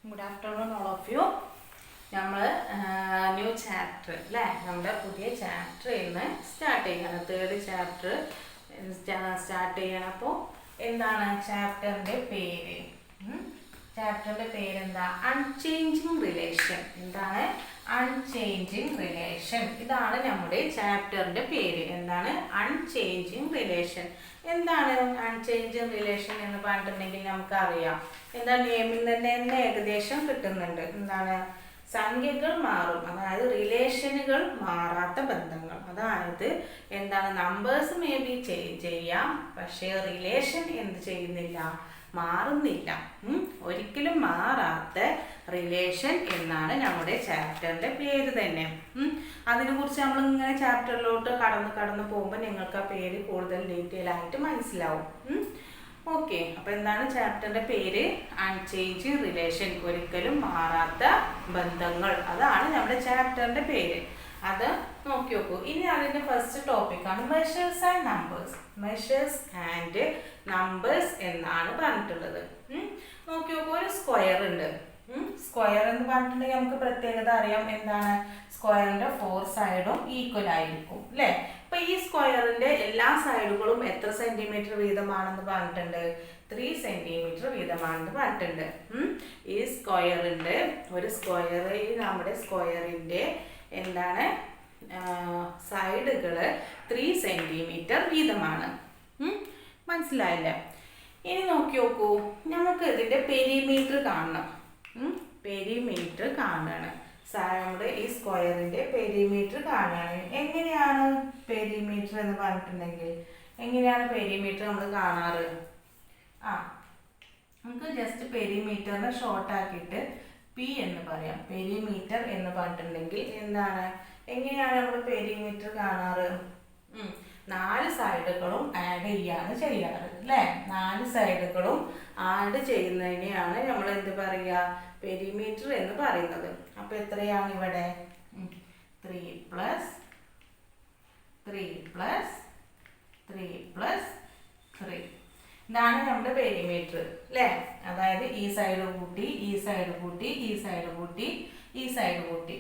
Good afternoon, all of you. നമ്മൾ new chapter അല്ലേ, നമ്മുടെ പുതിയ ചാപ്റ്റർ ഇന്ന് സ്റ്റാർട്ട് ചെയ്യണം. തേർഡ് ചാപ്റ്റർ സ്റ്റാർട്ട് ചെയ്യണം. അപ്പോൾ എന്താണ് ചാപ്റ്ററിൻ്റെ പേര്? ചാപ്റ്ററിൻ്റെ പേരെന്താ? Unchanging relation. എന്താണ്? Unchanging relation. ഇതാണ് നമ്മുടെ ചാപ്റ്ററിൻ്റെ പേര്. എന്താണ്? Unchanging relation. എന്താണ് അൺചേഞ്ചിങ് റിലേഷൻ എന്ന് പറഞ്ഞിട്ടുണ്ടെങ്കിൽ നമുക്കറിയാം. എന്താ, നെയിമിൽ തന്നെ ഏകദേശം കിട്ടുന്നുണ്ട്. എന്താണ്? സംഖ്യകൾ മാറും, അതായത് റിലേഷനുകൾ മാറാത്ത ബന്ധങ്ങൾ. അതായത് എന്താണ്, നമ്പേഴ്സ് മേ ബി ചെയ്യാം, പക്ഷേ റിലേഷൻ എന്ത് ചെയ്യുന്നില്ല, മാറുന്നില്ല. ഒരിക്കലും മാറാത്ത റിലേഷൻ എന്നാണ് നമ്മുടെ ചാപ്റ്ററിൻ്റെ പേര് തന്നെ. അതിനെക്കുറിച്ച് നമ്മൾ ഇങ്ങനെ ചാപ്റ്ററിലോട്ട് കടന്ന് പോകുമ്പോൾ നിങ്ങൾക്ക് ആ പേര് കൂടുതൽ ഡീറ്റെയിൽ ആയിട്ട് മനസ്സിലാവും. ഓക്കെ, അപ്പോൾ എന്താണ് ചാപ്റ്ററിൻ്റെ പേര്? അൺചേഞ്ചിങ് റിലേഷൻ, ഒരിക്കലും മാറാത്ത ബന്ധങ്ങൾ. അതാണ് നമ്മുടെ ചാപ്റ്ററിൻ്റെ പേര്. അത് നോക്കി നോക്കൂ. ഇനി അതിൻ്റെ ഫസ്റ്റ് ടോപ്പിക്കാണ് measures and numbers. Measures and numbers എന്നാണ് പറഞ്ഞിട്ടുള്ളത്. നോക്കി നോക്കൂ, ഒരു സ്ക്വയർ ഉണ്ട്. സ്ക്വയർ എന്ന് പറഞ്ഞിട്ടുണ്ടെങ്കിൽ നമുക്ക് പ്രത്യേകത അറിയാം. എന്താണ്? സ്ക്വയറിൻ്റെ 4 സൈഡും ഈക്വൽ ആയിരിക്കും അല്ലേ? അപ്പൊ ഈ സ്ക്വയറിന്റെ എല്ലാ സൈഡുകളും എത്ര സെന്റിമീറ്റർ വീതമാണെന്ന് പറഞ്ഞിട്ടുണ്ട്? 3 സെന്റിമീറ്റർ വീതമാണെന്ന് പറഞ്ഞിട്ടുണ്ട്. ഈ സ്ക്വയറിന്റെ നമ്മുടെ സ്ക്വയറിന്റെ എന്താണ് സൈഡുകള് 3 സെന്റിമീറ്റർ വീതമാണ്. മനസ്സിലായില്ലേ? ഇനി നോക്കി നോക്കൂ, നമുക്ക് ഇതിന്റെ പെരിമീറ്റർ കാണണം. പെരിമീറ്റർ കാണണം. നമ്മുടെ ഈ സ്ക്വയറിന്റെ പെരിമീറ്റർ കാണുകയാണ്. എങ്ങനെയാണ് പെരിമീറ്റർ എന്ന് പറഞ്ഞിട്ടുണ്ടെങ്കിൽ എങ്ങനെയാണ് പെരിമീറ്റർ നമ്മൾ കാണാറ്? നമുക്ക് ജസ്റ്റ് പെരിമീറ്ററിനെ ഷോർട്ട് ആക്കിയിട്ട് പി എന്ന് പറയാം. പെരിമീറ്റർ എന്ന് പറഞ്ഞിട്ടുണ്ടെങ്കിൽ എന്താണ്, എങ്ങനെയാണ് നമ്മൾ പെരിമീറ്റർ കാണാറ്? 4 സൈഡുകളും ആഡ് ചെയ്യാണ് ചെയ്യാറ് അല്ലേ? 4 സൈഡുകളും ആഡ് ചെയ്യുന്നതിനെയാണ് നമ്മൾ എന്ത് പറയുക? പെരിമീറ്റർ എന്ന് പറയുന്നത്. അപ്പോൾ എത്രയാണ് ഇവിടെ? 3 + 3 + 3 + 3. ഇതാണ് നമ്മുടെ പെരിമീറ്റർ അല്ലേ? അതായത് ഈ സൈഡ് കൂട്ടി, ഈ സൈഡ് കൂട്ടി, ഈ സൈഡ് കൂട്ടി, ഈ സൈഡ് കൂട്ടി.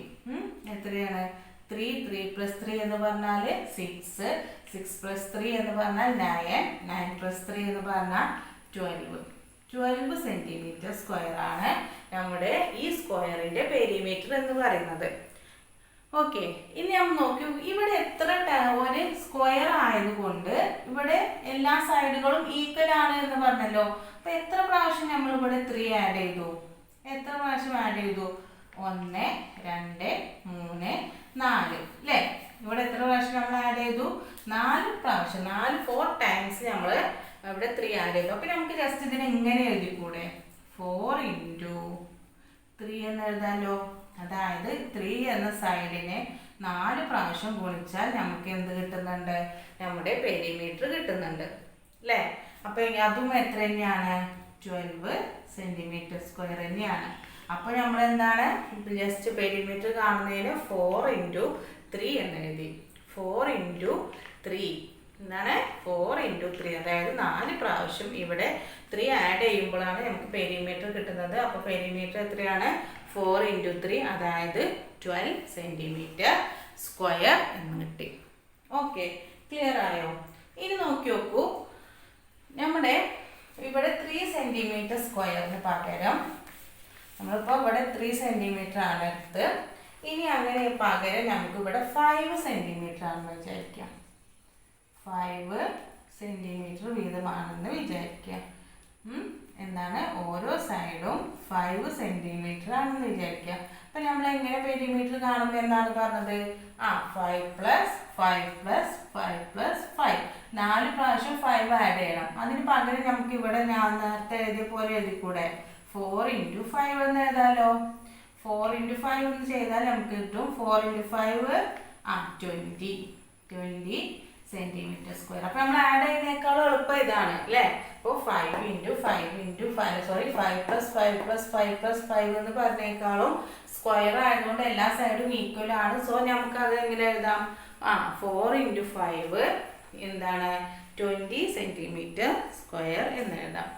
എത്രയാണ്? 3 + 3 എന്ന് പറഞ്ഞാൽ 6, 6 + 3 എന്ന് പറഞ്ഞാൽ 9, 9 + 3 എന്ന് പറഞ്ഞാൽ 12 സെന്റിമീറ്റർ സ്ക്വയർ ആണ് നമ്മുടെ ഈ സ്ക്വയറിന്റെ പെരിമീറ്റർ എന്ന് പറയുന്നത്. ഓക്കെ, ഇനി നമ്മൾ നോക്കൂ, ഇവിടെ എത്ര ഒരു സ്ക്വയർ ആയതുകൊണ്ട് ഇവിടെ എല്ലാ സൈഡുകളും ഈക്വൽ ആണ് എന്ന് പറഞ്ഞല്ലോ. അപ്പൊ എത്ര പ്രാവശ്യം നമ്മൾ ഇവിടെ 3 ആഡ് ചെയ്തു? എത്ര പ്രാവശ്യം ആഡ് ചെയ്തു? 1, 2, 3, 4 അല്ലേ? ഇവിടെ എത്ര പ്രാവശ്യം നമ്മൾ ആഡ് ചെയ്തു? 4 പ്രാവശ്യം. 4 ടൈംസ് നമ്മൾ ഇവിടെ 3 ആഡ് ചെയ്തു. അപ്പൊ നമുക്ക് ജസ്റ്റ് ഇതിനെ ഇങ്ങനെ എഴുതിക്കൂടെ? 4 × 3 എന്ന് എഴുതാലോ. അതായത് 3 എന്ന സൈഡിനെ 4 പ്രാവശ്യം ഗുണിച്ചാൽ നമുക്ക് എന്ത് കിട്ടുന്നുണ്ട്? നമ്മുടെ പെരിമീറ്റർ കിട്ടുന്നുണ്ട് അല്ലേ? അപ്പൊ അതും എത്ര തന്നെയാണ്? 12 സെന്റിമീറ്റർ സ്ക്വയർ തന്നെയാണ്. അപ്പൊ നമ്മൾ എന്താണ് ജസ്റ്റ് പെരിമീറ്റർ കാണുന്നതിന് 4 × 3 എന്ന് എഴുതി. 4 × 3 എന്താണ്? 4 × 3, അതായത് 4 പ്രാവശ്യം ഇവിടെ 3 ആഡ് ചെയ്യുമ്പോഴാണ് നമുക്ക് പെരിമീറ്റർ കിട്ടുന്നത്. അപ്പോൾ പെരിമീറ്റർ എത്രയാണ്? 4 × 3, അതായത് 12 സെന്റിമീറ്റർ സ്ക്വയർ എന്ന് കിട്ടി. ഓക്കെ, ക്ലിയർ ആയോ? ഇനി നോക്കി നോക്കൂ, നമ്മുടെ ഇവിടെ 3 സെന്റിമീറ്റർ സ്ക്വയറിന് പകരം നമ്മളിപ്പോൾ ഇവിടെ 3 സെന്റിമീറ്റർ ആണ് എടുത്ത്. ഇനി അങ്ങനെ പകരം നമുക്ക് ഇവിടെ 5 സെന്റിമീറ്റർ ആണെന്ന് വിചാരിക്കാം. 5 സെന്റിമീറ്റർ വീതമാണെന്ന് വിചാരിക്കാം. എന്താണ്, ഓരോ സൈഡും 5 സെന്റിമീറ്റർ ആണെന്ന് വിചാരിക്കാം. അപ്പൊ നമ്മൾ എങ്ങനെ പെരിമീറ്റർ കാണുമ്പോൾ എന്താണ് പറഞ്ഞത്? 5 + 5 + 5 + 5. 4 പ്രാവശ്യം 5 ആഡ് ചെയ്യണം. അതിന് പകരം നമുക്ക് ഇവിടെ ഞാൻ നേരത്തെ എഴുതിയ പോലെ എഴുതിക്കൂടെ? 4 × 5 എന്ന് എഴുതാലോ. 4 × 5 എന്ന് ചെയ്താൽ നമുക്ക് കിട്ടും 4 × 5 20 സെന്റിമീറ്റർ സ്ക്വയർ. അപ്പൊ നമ്മൾ ആഡ് ചെയ്യുന്നേക്കാളും എളുപ്പം ഇതാണ് അല്ലേ? അപ്പോൾ 5 × 5 × 5 5 + 5 + 5 + 5 എന്ന് പറഞ്ഞേക്കാളും സ്ക്വയർ ആയതുകൊണ്ട് എല്ലാ സൈഡും ഈക്വൽ ആണ്. സോ നമുക്ക് അത് എങ്ങനെ എഴുതാം? 4 × 5 എന്താണ്? 20 സെന്റിമീറ്റർ സ്ക്വയർ എന്ന് എഴുതാം.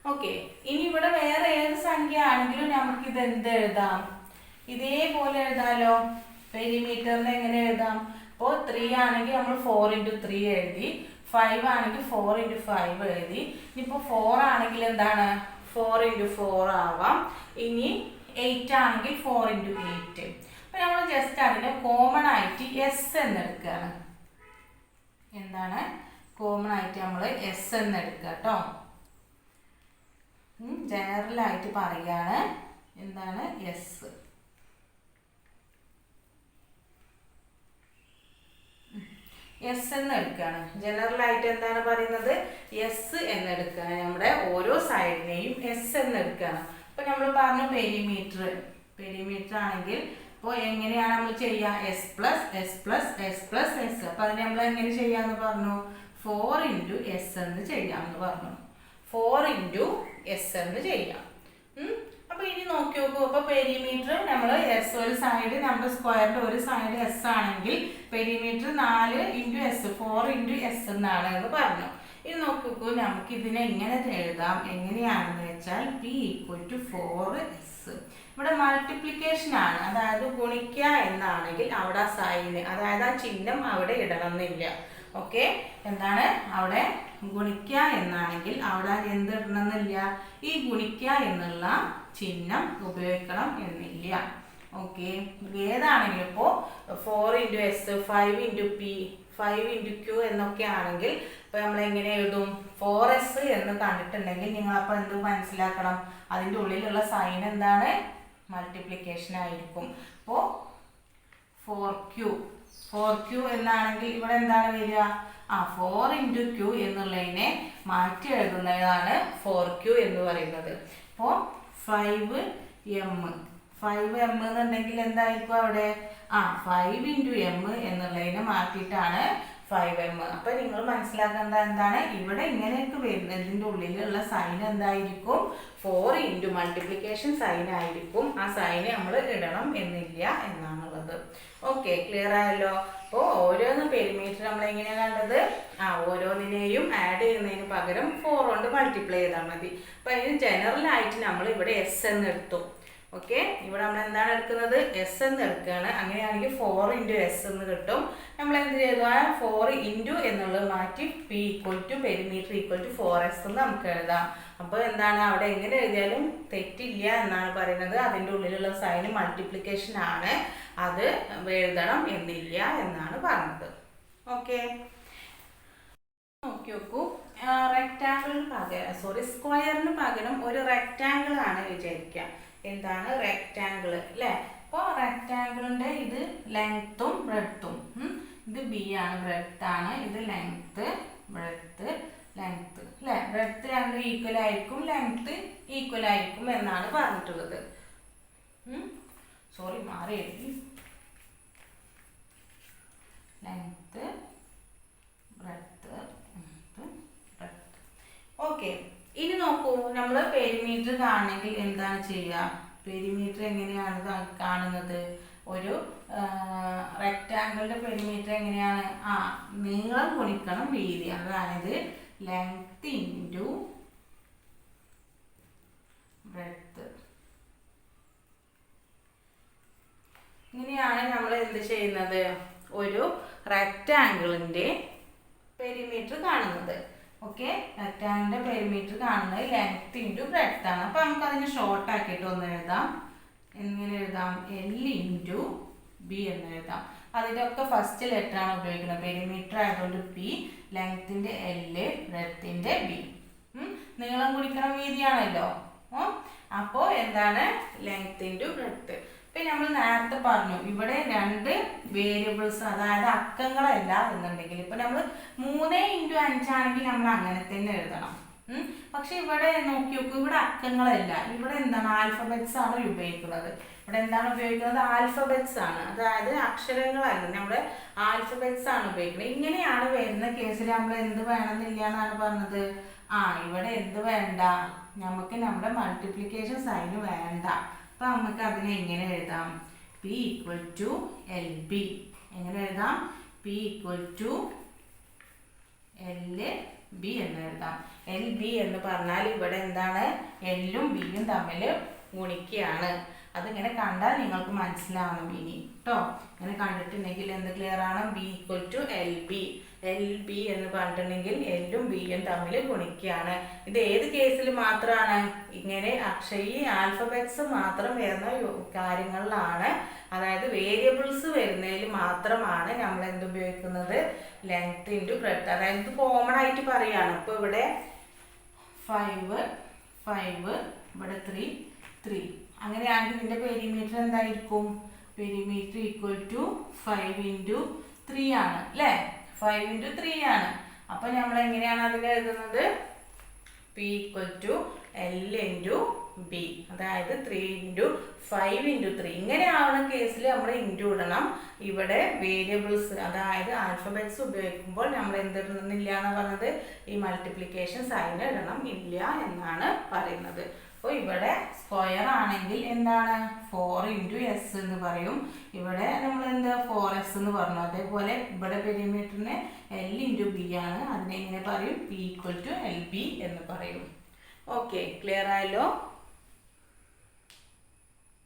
ഓക്കെ, ഇനി ഇവിടെ വേറെ ഏത് സംഖ്യ ആണെങ്കിലും നമുക്ക് ഇത് എന്ത് എഴുതാം, ഇതേപോലെ എഴുതാലോ. പെരിമീറ്ററിന് എങ്ങനെ എഴുതാം? ഇപ്പോൾ 3 ആണെങ്കിൽ നമ്മൾ 4 × 3 എഴുതി, 5 ആണെങ്കിൽ 4 × 5 എഴുതി. ഇനിയിപ്പോൾ 4 ആണെങ്കിൽ എന്താണ് 4 × 4 ആവാം. ഇനി 8 ആണെങ്കിൽ 4 × 8. അപ്പോൾ നമ്മൾ ജസ്റ്റ് അതിനെ കോമൺ ആയിട്ട് എസ് എന്നെടുക്കുകയാണ്. എന്താണ് കോമൺ ആയിട്ട് നമ്മൾ എസ് എന്നെടുക്കുക കേട്ടോ. ജനറലായിട്ട് പറയുകയാണ് എന്താണ് എസ്. എസ് എന്നെടുക്കുകയാണ്. ജനറലായിട്ട് എന്താണ് പറയുന്നത്, എസ് എന്നെടുക്കുകയാണ്. നമ്മുടെ ഓരോ സൈഡിനെയും എസ് എന്നെടുക്കുകയാണ്. അപ്പോൾ നമ്മൾ പറഞ്ഞു പെരിമീറ്റർ ആണെങ്കിൽ അപ്പോൾ എങ്ങനെയാണ് നമ്മൾ ചെയ്യുക, S plus S plus S plus S. അപ്പോൾ അതിന് നമ്മൾ എങ്ങനെ ചെയ്യാമെന്ന് പറഞ്ഞു, 4 × എസ് എന്ന് ചെയ്യാമെന്ന് പറഞ്ഞു. 4 × എസ് എന്ന് ചെയ്യാം. അപ്പോൾ ഇനി നോക്കി നോക്കൂ. അപ്പോൾ പെരിമീറ്റർ നമ്മൾ എസ് ഒരു സൈഡ്, നമ്മുടെ സ്ക്വയറിൻ്റെ ഒരു സൈഡ് എസ് ആണെങ്കിൽ പെരിമീറ്റർ 4 × എസ് 4 × എസ് എന്നാണ് എന്ന് പറഞ്ഞു. ഇനി നോക്കി നോക്കൂ, നമുക്ക് ഇതിനെ എങ്ങനെ എഴുതാം, എങ്ങനെയാണെന്ന് വെച്ചാൽ P = 4s. ഇവിടെ മൾട്ടിപ്ലിക്കേഷൻ ആണ്, അതായത് ഗുണിക്കുക എന്നാണെങ്കിൽ അവിടെ ആ സൈന്, അതായത് ആ ചിഹ്നം അവിടെ ഇടണം എന്നില്ല. ഓക്കെ, എന്താണ് അവിടെ ഗുണിക്കുക എന്നാണെങ്കിൽ അവിടെ എന്ത് ഇടണമെന്നില്ല, ഈ ഗുണിക്കുക എന്നുള്ള ചിഹ്നം ഉപയോഗിക്കണം എന്നില്ല. ഓക്കെ, ഏതാണെങ്കിലും ഇപ്പോൾ 4 × എസ് 5 × പി 5 × ക്യൂ എന്നൊക്കെ ആണെങ്കിൽ ഇപ്പോൾ നമ്മൾ എങ്ങനെ എഴുതും, 4s എന്ന് കണ്ടിട്ടുണ്ടെങ്കിൽ നിങ്ങളപ്പോൾ എന്ത് മനസ്സിലാക്കണം, അതിൻ്റെ ഉള്ളിലുള്ള സൈൻ എന്താണ്, മൾട്ടിപ്ലിക്കേഷൻ ആയിരിക്കും. അപ്പോൾ 4q എന്നാണെങ്കിൽ ഇവിടെ എന്താണ് വരിക, 4 × q എന്നുള്ളതിനെ മാറ്റി എഴുതുന്നതാണ് 4q എന്ന് പറയുന്നത്. അപ്പോൾ 5m എന്നുണ്ടെങ്കിൽ എന്തായിരിക്കും അവിടെ, 5 × m എന്നുള്ളതിനെ മാറ്റിയിട്ടാണ് 5m. അപ്പോൾ നിങ്ങൾ മനസ്സിലാക്കേണ്ട എന്താണ്, ഇവിടെ ഇങ്ങനെയൊക്കെ വരുന്നതിൻ്റെ ഉള്ളിലുള്ള സൈൻ എന്തായിരിക്കും, 4 × മൾട്ടിപ്ലിക്കേഷൻ സൈൻ ആയിരിക്കും. ആ സൈന് നമ്മൾ ഇടണം എന്നില്ല എന്നാണുള്ളത്. ഓക്കെ, ക്ലിയർ ആയല്ലോ. അപ്പോൾ ഓരോന്ന് പെരിമീറ്റർ നമ്മൾ എങ്ങനെയാണ് കണ്ടത്, ഓരോന്നിനെയും ആഡ് ചെയ്യുന്നതിന് പകരം 4 കൊണ്ട് മൾട്ടിപ്ലൈ ചെയ്താൽ മതി. അപ്പോൾ അതിന് ജനറലായിട്ട് നമ്മൾ ഇവിടെ എസ് എന്ന് എടുത്തു. ഓക്കെ, ഇവിടെ നമ്മൾ എന്താണ് എടുക്കുന്നത്, എസ് എന്ന് എടുക്കുകയാണ്. അങ്ങനെയാണെങ്കിൽ 4 × എസ് എന്ന് കിട്ടും. നമ്മൾ എന്ത് ചെയ്തു, 4 × എന്നുള്ളത് മാറ്റി P = പെരിമീറ്റർ = 4s എന്ന് നമുക്ക് എഴുതാം. അപ്പോൾ എന്താണ് അവിടെ എങ്ങനെ എഴുതിയാലും തെറ്റില്ല എന്നാണ് പറയുന്നത്. അതിൻ്റെ ഉള്ളിലുള്ള സൈന് മൾട്ടിപ്ലിക്കേഷൻ ആണ്, അത് എഴുതണം എന്നില്ല എന്നാണ് പറഞ്ഞത്. ഓക്കെ, നോക്കി നോക്കൂ. സ്ക്വയറിന് പകരം ഒരു റെക്റ്റാങ്കിൾ ആണ് വിചാരിക്കുക. എന്താണ് റെക്റ്റാങ്കിൾ അല്ലേ. അപ്പോൾ റെക്റ്റാങ്കിളിൻ്റെ ഇത് ലെങ്ത്തും ബ്രെഡ്ത്തും, ഇത് ബി ആണ്, ബ്രെഡ്ത്ത് ആണ്, ഇത് ലെങ്ത്ത് ബ്രെഡ്ത്ത് ലെങ്ത്ത് അല്ലേ. ബ്രെഡ്ത്ത് രണ്ടും ഈക്വൽ ആയിരിക്കും, ലെങ്ത്ത് ഈക്വൽ ആയിരിക്കും എന്നാണ് പറഞ്ഞിട്ടുള്ളത്. മാറി എഴുതി, ലെങ്ത്ത് ബ്രെഡ്ത്ത് ബ്രെഡ്ത്ത്. ഓക്കെ, ഇനി നോക്കൂ, നമ്മൾ പെരിമീറ്റർ കാണണമെങ്കിൽ എന്താണ് ചെയ്യുക, പെരിമീറ്റർ എങ്ങനെയാണ് കാണുന്നത്, ഒരു റെക്റ്റാങ്കിളിൻ്റെ പെരിമീറ്റർ എങ്ങനെയാണ്, നീളം ഗുണിക്കണം വീതി, അതായത് ലെങ്ത് × ബ്രെഡ്ത്ത്. ഇങ്ങനെയാണ് നമ്മൾ എന്ത് ചെയ്യുന്നത്, ഒരു റെക്റ്റാങ്കിളിൻ്റെ പെരിമീറ്റർ കാണുന്നത്. ഓക്കെ, റെക്റ്റാങ്കിളിൻ്റെ പെരിമീറ്റർ കാണുന്നത് ലെങ്ത് × ബ്രെഡ്ത്ത് ആണ്. അപ്പോൾ നമുക്ക് അതിനെ ഷോർട്ട് ആക്കിയിട്ട് ഒന്ന് എഴുതാം. എങ്ങനെ എഴുതാം, L × B എന്ന് എഴുതാം. അതിൻ്റെ ഒക്കെ ഫസ്റ്റ് ലെറ്റർ ആണ് ഉപയോഗിക്കുന്നത്. പെരിമീറ്റർ ആയതുകൊണ്ട് P, ലെങ്ത്തിൻ്റെ L, ബ്രെഡ്ത്തിൻ്റെ B. നീളം കുടിക്കണം വീതിയാണല്ലോ. അപ്പോൾ എന്താണ് ലെങ്ത് × ബ്രെഡ്ത്ത്. ഇപ്പം നമ്മൾ നേരത്തെ പറഞ്ഞു ഇവിടെ 2 വേരിയബിൾസ്, അതായത് അക്കങ്ങളല്ല എന്നുണ്ടെങ്കിൽ, ഇപ്പം നമ്മൾ 3 × 5 ആണെങ്കിൽ നമ്മൾ അങ്ങനെ തന്നെ എഴുതണം. പക്ഷെ ഇവിടെ നോക്കി നോക്കൂ, ഇവിടെ അക്കങ്ങളല്ല, ഇവിടെ എന്താണ് ആൽഫബറ്റ്സ് ആണ് ഉപയോഗിക്കുന്നത്. ഇവിടെ എന്താണ് ഉപയോഗിക്കുന്നത്, ആൽഫബറ്റ്സ് ആണ്, അതായത് അക്ഷരങ്ങളല്ല, നമ്മുടെ ആൽഫബറ്റ്സ് ആണ് ഉപയോഗിക്കുന്നത്. ഇങ്ങനെയാണ് വരുന്ന കേസിൽ നമ്മൾ എന്ത് വേണമെന്നില്ല എന്നാണ് പറഞ്ഞത്. ഇവിടെ എന്ത് വേണ്ട, നമുക്ക് നമ്മുടെ മൾട്ടിപ്ലിക്കേഷൻ സൈന് വേണ്ട. അപ്പം നമുക്ക് അതിനെ എങ്ങനെ എഴുതാം, P = LB. എങ്ങനെ എഴുതാം, P = L ബി എന്ന് എഴുതാം. എൽ ബി എന്ന് പറഞ്ഞാൽ ഇവിടെ എന്താണ്, എല്ലും ബിയും തമ്മിൽ ഗുണിക്കുകയാണ്. അതിങ്ങനെ കണ്ടാൽ നിങ്ങൾക്ക് മനസ്സിലാവണം ഇനി കേട്ടോ. ഇങ്ങനെ കണ്ടിട്ടുണ്ടെങ്കിൽ എന്ത് ക്ലിയർ ആണ്, B equal to L B. L B എന്ന് പറഞ്ഞിട്ടുണ്ടെങ്കിൽ എല്ലും ബിയും തമ്മിൽ ഗുണിക്കുകയാണ്. ഇത് ഏത് കേസിൽ മാത്രമാണ്, ഇങ്ങനെ അക്ഷയി ആൽഫബറ്റ്സ് മാത്രം വരുന്ന കാര്യങ്ങളിലാണ്, അതായത് വേരിയബിൾസ് വരുന്നതിൽ മാത്രമാണ് നമ്മൾ എന്ത് ഉപയോഗിക്കുന്നത്, ലെങ്ത് ഇൻറ്റു ബ്രെഡ്ത്ത്. അതായത് ഇത് കോമൺ ആയിട്ട് പറയുകയാണ്. ഇപ്പോൾ ഇവിടെ 5 ഇവിടെ 3 അങ്ങനെയാണെങ്കിൽ ഇതിൻ്റെ പെരിമീറ്റർ എന്തായിരിക്കും, പെരിമീറ്റർ ഈക്വൽ ടു 5 ഇൻറ്റു 3 ആണ് അല്ലേ, 5 ഇൻറ്റു 3 ആണ്. അപ്പം നമ്മൾ എങ്ങനെയാണ് അതിൽ എഴുതുന്നത്, P equal to L into B, അതായത് 3 ഇൻറ്റു 5 ഇൻറ്റു 3. ഇങ്ങനെ ആവുന്ന കേസിൽ നമ്മൾ ഇൻറ്റു ഇടണം. ഇവിടെ വേരിയബിൾസ് അതായത് ആൽഫബറ്റ്സ് ഉപയോഗിക്കുമ്പോൾ നമ്മൾ എന്തിടുന്നില്ല എന്ന് പറഞ്ഞത്, ഈ മൾട്ടിപ്ലിക്കേഷൻ സൈൻ ഇടണം ഇല്ല എന്നാണ് പറയുന്നത്. അപ്പോൾ ഇവിടെ സ്ക്വയർ ആണെങ്കിൽ എന്താണ് 4 ഇൻറ്റു എസ് എന്ന് പറയും. ഇവിടെ നമ്മൾ എന്താ 4s എന്ന് പറഞ്ഞു. അതേപോലെ ഇവിടെ പെരിമീറ്ററിന് എൽ ഇൻറ്റു ബി ആണ്, അതിനെ എങ്ങനെ പറയും, P equal to L B എന്ന് പറയും. ഓക്കെ, ക്ലിയർ ആയല്ലോ.